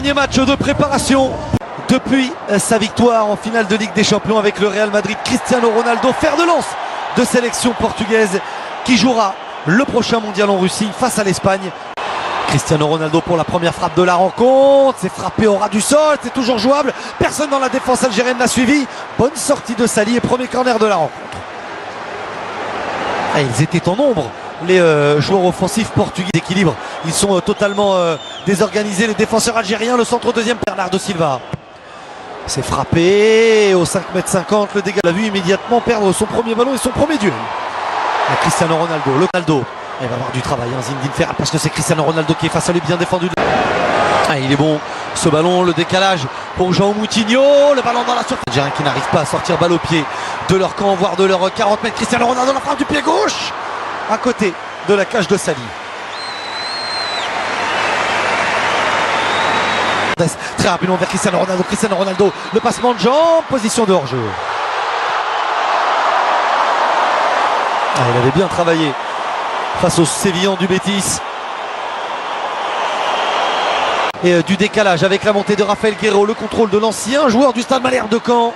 Dernier match de préparation depuis sa victoire en finale de Ligue des Champions avec le Real Madrid. Cristiano Ronaldo, fer de lance de sélection portugaise, qui jouera le prochain mondial en Russie face à l'Espagne. Cristiano Ronaldo pour la première frappe de la rencontre, c'est frappé au ras du sol, c'est toujours jouable, personne dans la défense algérienne n'a suivi. Bonne sortie de Sali et premier corner de la rencontre. Et ils étaient en nombre, les joueurs offensifs portugais d'équilibre. Ils sont totalement désorganisés, les défenseurs algériens. Le centre deuxième, Bernardo Silva. C'est frappé au 5,50 m, le dégât. Il a vu immédiatement perdre son premier ballon et son premier duel. Et Cristiano Ronaldo, le Ronaldo. Il va avoir du travail, hein, Zinedine Ferrat, parce que c'est Cristiano Ronaldo qui est face à lui, bien défendu. Ah, il est bon, ce ballon, le décalage pour João Moutinho, le ballon dans la surface. Les Algériens qui n'arrivent pas à sortir balle au pied de leur camp, voire de leur 40 mètres. Cristiano Ronaldo, la frappe du pied gauche, à côté de la cage de Sali. Très rapidement vers Cristiano Ronaldo, le passement de jambes, position de hors-jeu. Ah, il avait bien travaillé face aux Sévillans du Betis. Et du décalage avec la montée de Rafael Guerreiro, le contrôle de l'ancien joueur du Stade Malherbe de Caen.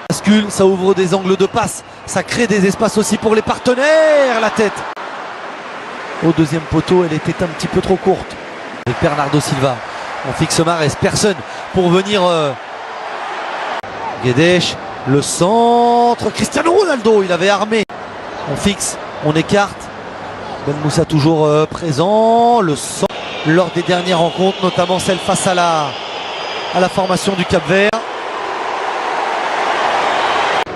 Bascule, ça ouvre des angles de passe, ça crée des espaces aussi pour les partenaires. La tête au deuxième poteau, elle était un petit peu trop courte. Avec Bernardo Silva, on fixe Mahrez, personne pour venir. Guedes, le centre, Cristiano Ronaldo, il avait armé. On fixe, on écarte. Ben Moussa toujours présent, le centre lors des dernières rencontres, notamment celle face à la formation du Cap-Vert.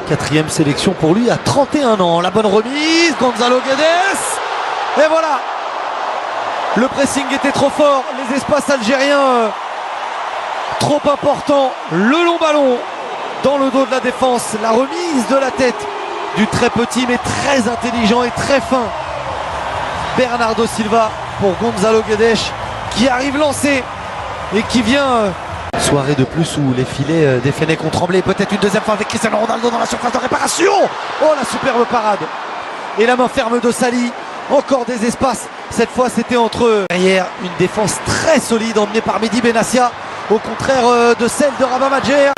Quatrième sélection pour lui à 31 ans. La bonne remise, Gonzalo Guedes. Et voilà, le pressing était trop fort, les espaces algériens trop importants. Le long ballon dans le dos de la défense, la remise de la tête du très petit mais très intelligent et très fin Bernardo Silva pour Gonzalo Guedes, qui arrive lancé et qui vient. Soirée de plus où les filets des Fennecs ont tremblé. Peut-être une deuxième fois avec Cristiano Ronaldo dans la surface de réparation. Oh, la superbe parade. Et la main ferme de Sali. Encore des espaces. Cette fois, c'était entre eux. Derrière, une défense très solide emmenée par Mehdi Benassia, au contraire de celle de Rabat Madjer.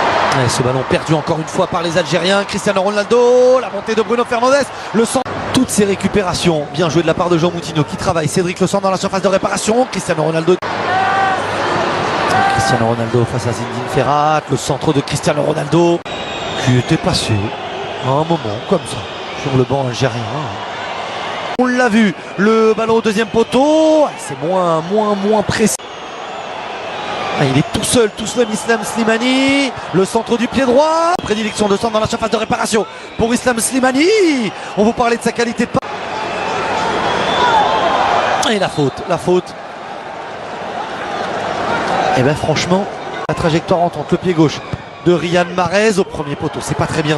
Et ce ballon perdu encore une fois par les Algériens. Cristiano Ronaldo, la montée de Bruno Fernandes, le centre. Toutes ces récupérations, bien joué de la part de João Moutinho qui travaille. Cédric Le Sang dans la surface de réparation. Cristiano Ronaldo face à Zinedine Ferrat. Le centre de Cristiano Ronaldo qui était passé à un moment comme ça sur le banc algérien. On l'a vu, le ballon au deuxième poteau, c'est moins précis. Ah, il est tout seul Islam Slimani, le centre du pied droit, prédilection de centre dans la surface de réparation pour Islam Slimani. On vous parlait de sa qualité de passe. Et la faute. Et bien franchement, la trajectoire entre le pied gauche de Riyad Mahrez au premier poteau, c'est pas très bien.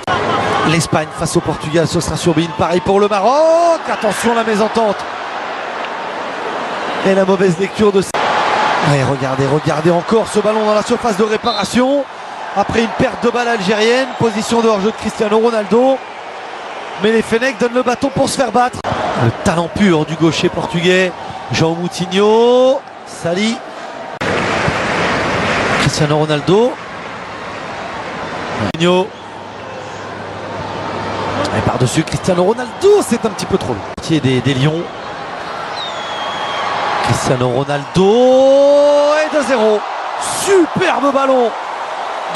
L'Espagne face au Portugal, ce sera sur Bein. Pareil pour le Maroc. Attention, la mésentente. Et la mauvaise lecture de... Ouais, regardez encore ce ballon dans la surface de réparation. Après une perte de balle algérienne. Position de hors-jeu de Cristiano Ronaldo. Mais les Fennecs donnent le bâton pour se faire battre. Le talent pur du gaucher portugais. João Moutinho. Sali. Cristiano Ronaldo. Moutinho. Et par-dessus Cristiano Ronaldo, c'est un petit peu trop long. Des Lions. Cristiano Ronaldo et 2-0. Superbe ballon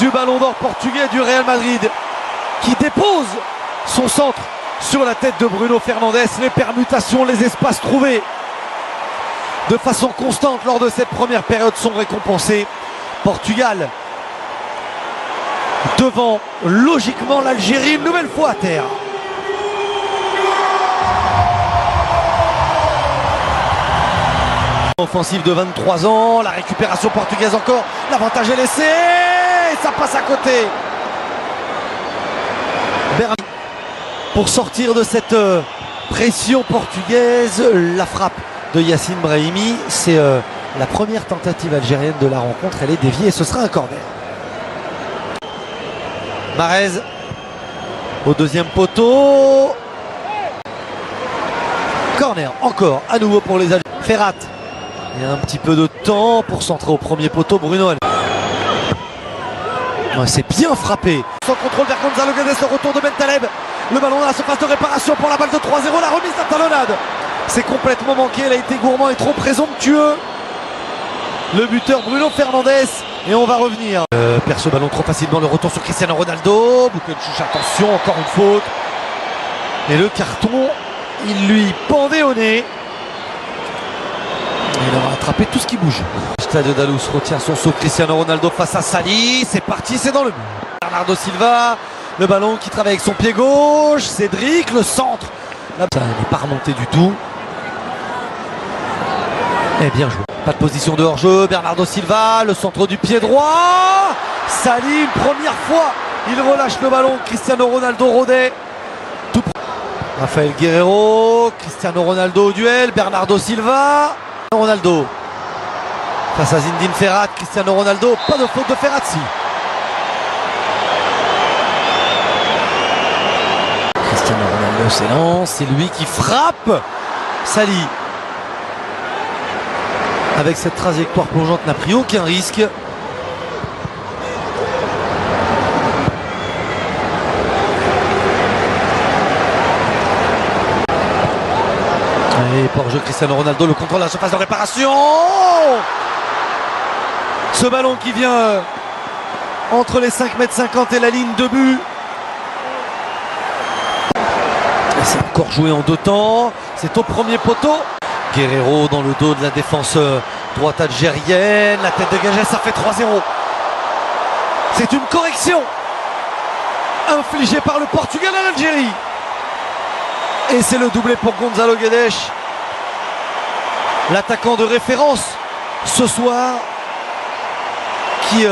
du ballon d'or portugais du Real Madrid qui dépose son centre sur la tête de Bruno Fernandes. Les permutations, les espaces trouvés de façon constante lors de cette première période sont récompensés. Portugal devant logiquement l'Algérie, une nouvelle fois à terre. Offensive de 23 ans, la récupération portugaise encore, l'avantage est laissé, et ça passe à côté. Berni pour sortir de cette pression portugaise, la frappe de Yacine Brahimi, c'est la première tentative algérienne de la rencontre, elle est déviée et ce sera un corner. Mahrez au deuxième poteau. Corner encore à nouveau pour les Algériens. Ferrat. Il y a un petit peu de temps pour centrer au premier poteau. Bruno Ouais, c'est bien frappé. Sans contrôle vers Gonzalo Guedes, le retour de Bentaleb. Le ballon dans la surface de réparation pour la balle de 3-0. La remise à talonnade. C'est complètement manqué. Elle a été gourmand et trop présomptueux. Le buteur Bruno Fernandes. Et on va revenir. Perd ce ballon trop facilement. Le retour sur Cristiano Ronaldo. Bukenchich, attention, encore une faute. Et le carton, il lui pendait au nez. Il aura attrapé tout ce qui bouge. Stade Dalous retient son saut. Cristiano Ronaldo face à Sali. C'est parti, c'est dans le but. Bernardo Silva. Le ballon qui travaille avec son pied gauche. Cédric, le centre. Là, ça n'est pas remonté du tout. Et bien joué. Pas de position de hors-jeu. Bernardo Silva, le centre du pied droit. Sali, une première fois. Il relâche le ballon. Cristiano Ronaldo rôdait. Tout... Rafael Guerreiro. Cristiano Ronaldo au duel. Bernardo Silva. Ronaldo. Face à Zinedine Ferrat. Cristiano Ronaldo. Pas de faute de Ferrazzi. Cristiano Ronaldo s'élance. C'est lui qui frappe. Sali. Avec cette trajectoire plongeante, n'a pris aucun risque. Et pour jeu Cristiano Ronaldo, le contrôle de la surface de réparation. Ce ballon qui vient entre les 5,50 m et la ligne de but. C'est encore joué en deux temps. C'est au premier poteau. Guerreiro dans le dos de la défense droite algérienne. La tête dégagée, ça fait 3-0. C'est une correction infligée par le Portugal à l'Algérie. Et c'est le doublé pour Gonzalo Guedes. L'attaquant de référence ce soir. Qui,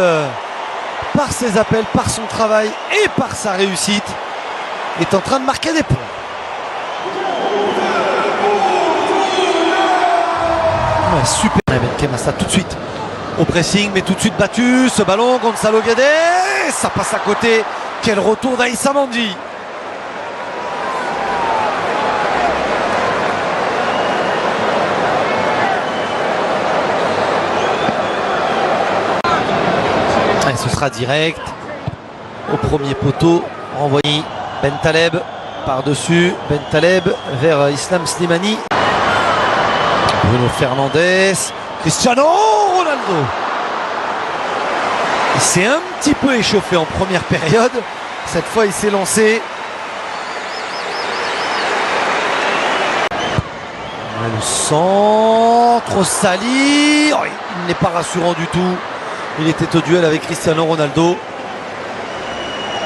par ses appels, par son travail et par sa réussite, est en train de marquer des points. Ouais, super. Benkem ça tout de suite au pressing, mais tout de suite battu. Ce ballon, Gonzalo Guedes, ça passe à côté. Quel retour d'Aïssa Mandi. Et ce sera direct au premier poteau. Renvoyé Bentaleb par-dessus. Bentaleb vers Islam Slimani. Bruno Fernandes, Cristiano Ronaldo. Il s'est un petit peu échauffé en première période. Cette fois, il s'est lancé. Le centre, Sali. Oh, il n'est pas rassurant du tout. Il était au duel avec Cristiano Ronaldo.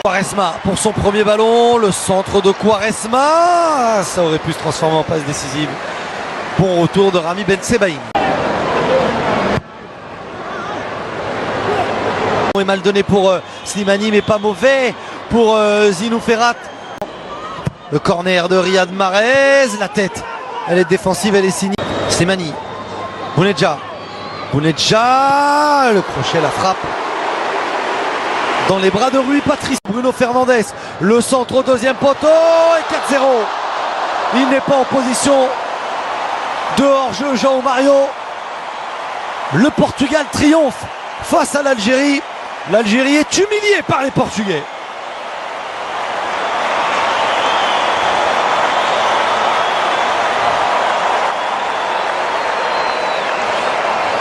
Quaresma pour son premier ballon. Le centre de Quaresma. Ça aurait pu se transformer en passe décisive. Bon retour de Rami Bensebaini. Est mal donné pour Slimani, mais pas mauvais pour Zinou Ferrat. Le corner de Riyad Mahrez. La tête, elle est défensive, elle est signée. Slimani. Bounedjah. Bounedjah. Le crochet, la frappe. Dans les bras de Rui Patrice. Bruno Fernandes. Le centre au deuxième poteau. Et 4-0. Il n'est pas en position de hors-jeu, João Mario. Le Portugal triomphe face à l'Algérie. L'Algérie est humiliée par les Portugais.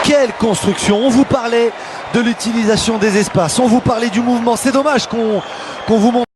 Quelle construction! On vous parlait de l'utilisation des espaces, on vous parlait du mouvement. C'est dommage qu'on vous montre.